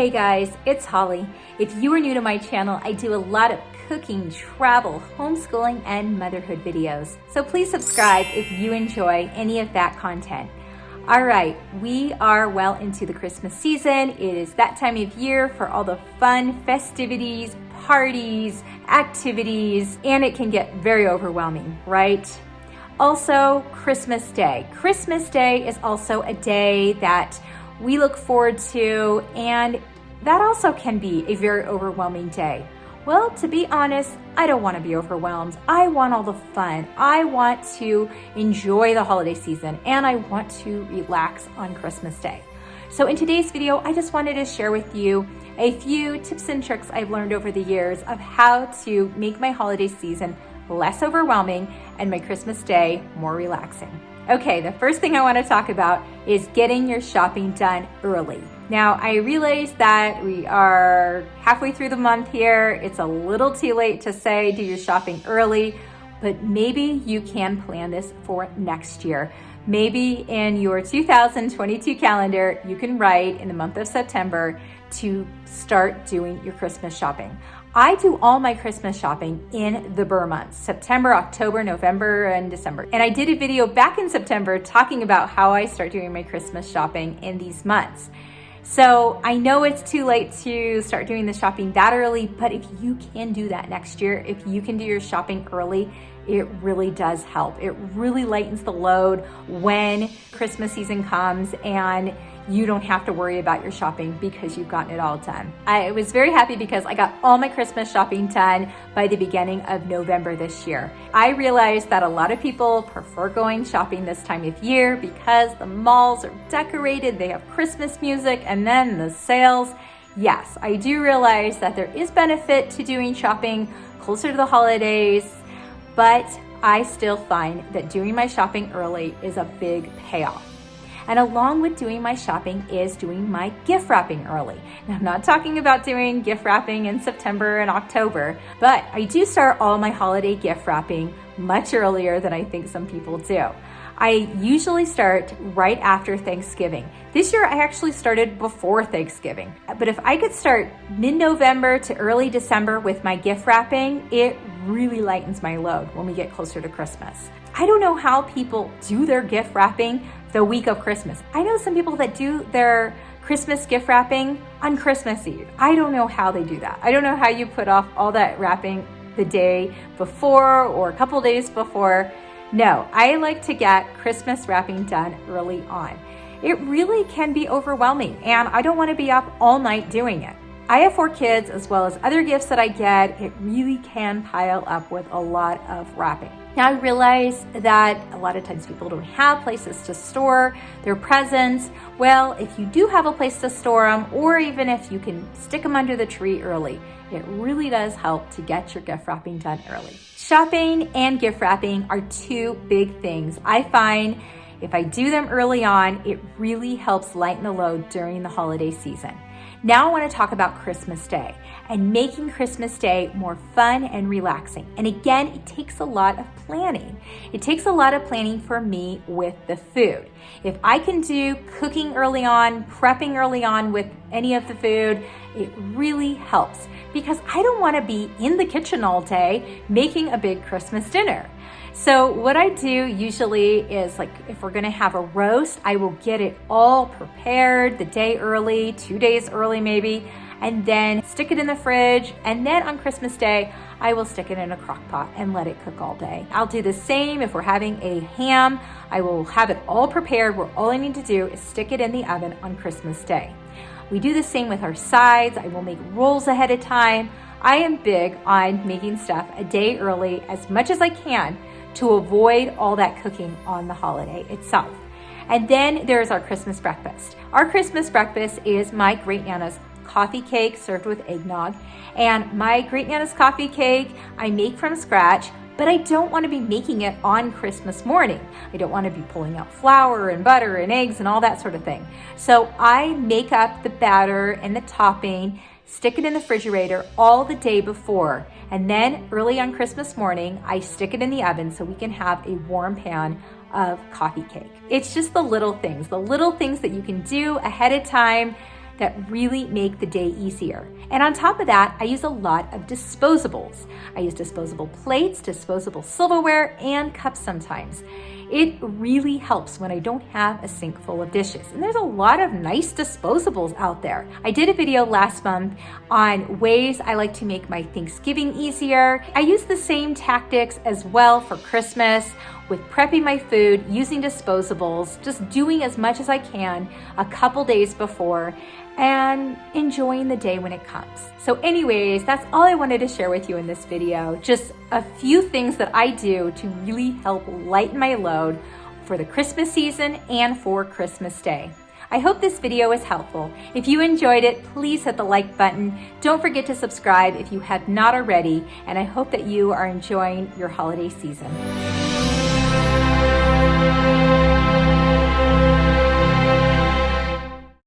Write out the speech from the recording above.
Hey guys, it's Holly. If you are new to my channel, I do a lot of cooking, travel, homeschooling, and motherhood videos. So please subscribe if you enjoy any of that content. All right, we are well into the Christmas season. It is that time of year for all the fun festivities, parties, activities, and it can get very overwhelming, right? Also, Christmas Day. Christmas Day is also a day that we look forward to, and that also can be a very overwhelming day. Well, to be honest, I don't want to be overwhelmed. I want all the fun. I want to enjoy the holiday season, and I want to relax on Christmas Day. So in today's video, I just wanted to share with you a few tips and tricks I've learned over the years of how to make my holiday season less overwhelming and my Christmas Day more relaxing. Okay, the first thing I want to talk about is getting your shopping done early. Now, I realize that we are halfway through the month here. It's a little too late to say do your shopping early, but maybe you can plan this for next year. Maybe in your 2022 calendar, you can write in the month of September to start doing your Christmas shopping. I do all my Christmas shopping in the Burr months, September, October, November, and December. And I did a video back in September talking about how I start doing my Christmas shopping in these months. So I know it's too late to start doing the shopping that early, but if you can do that next year, if you can do your shopping early, it really does help. It really lightens the load when Christmas season comes and you don't have to worry about your shopping because you've gotten it all done. I was very happy because I got all my Christmas shopping done by the beginning of November this year. I realized that a lot of people prefer going shopping this time of year because the malls are decorated, they have Christmas music, and then the sales. Yes, I do realize that there is benefit to doing shopping closer to the holidays, but I still find that doing my shopping early is a big payoff. And along with doing my shopping is doing my gift wrapping early. Now, I'm not talking about doing gift wrapping in September and October, but I do start all my holiday gift wrapping much earlier than I think some people do. I usually start right after Thanksgiving. This year, I actually started before Thanksgiving. But if I could start mid-November to early December with my gift wrapping, it really lightens my load when we get closer to Christmas. I don't know how people do their gift wrapping the week of Christmas. I know some people that do their Christmas gift wrapping on Christmas Eve. I don't know how they do that. I don't know how you put off all that wrapping the day before or a couple days before. No, I like to get Christmas wrapping done early on. It really can be overwhelming, and I don't want to be up all night doing it. I have 4 kids as well as other gifts that I get. It really can pile up with a lot of wrapping. Now, I realize that a lot of times people don't have places to store their presents. Well, if you do have a place to store them, or even if you can stick them under the tree early, it really does help to get your gift wrapping done early. Shopping and gift wrapping are 2 big things. I find if I do them early on, it really helps lighten the load during the holiday season. Now I want to talk about Christmas Day and making Christmas Day more fun and relaxing. And again, it takes a lot of planning. It takes a lot of planning for me with the food. If I can do cooking early on, prepping early on with any of the food, it really helps because I don't want to be in the kitchen all day making a big Christmas dinner. So what I do usually is, like, if we're gonna have a roast, I will get it all prepared the day early, 2 days early maybe, and then stick it in the fridge. And then on Christmas Day, I will stick it in a crock pot and let it cook all day. I'll do the same if we're having a ham. I will have it all prepared where all I need to do is stick it in the oven on Christmas Day. We do the same with our sides. I will make rolls ahead of time. I am big on making stuff a day early as much as I can to avoid all that cooking on the holiday itself. And then there's our Christmas breakfast. Our Christmas breakfast is my Great Nana's coffee cake served with eggnog. And my Great Nana's coffee cake I make from scratch, but I don't want to be making it on Christmas morning. I don't want to be pulling out flour and butter and eggs and all that sort of thing. So I make up the batter and the topping, stick it in the refrigerator all the day before, and then early on Christmas morning, I stick it in the oven so we can have a warm pan of coffee cake. It's just the little things that you can do ahead of time that really make the day easier. And on top of that, I use a lot of disposables. I use disposable plates, disposable silverware, and cups sometimes. It really helps when I don't have a sink full of dishes. And there's a lot of nice disposables out there. I did a video last month on ways I like to make my Thanksgiving easier. I use the same tactics as well for Christmas with prepping my food, using disposables, just doing as much as I can a couple days before and enjoying the day when it comes. So anyways, that's all I wanted to share with you in this video. Just a few things that I do to really help lighten my load for the Christmas season and for Christmas Day. I hope this video was helpful. If you enjoyed it, please hit the like button. Don't forget to subscribe if you have not already, and I hope that you are enjoying your holiday season.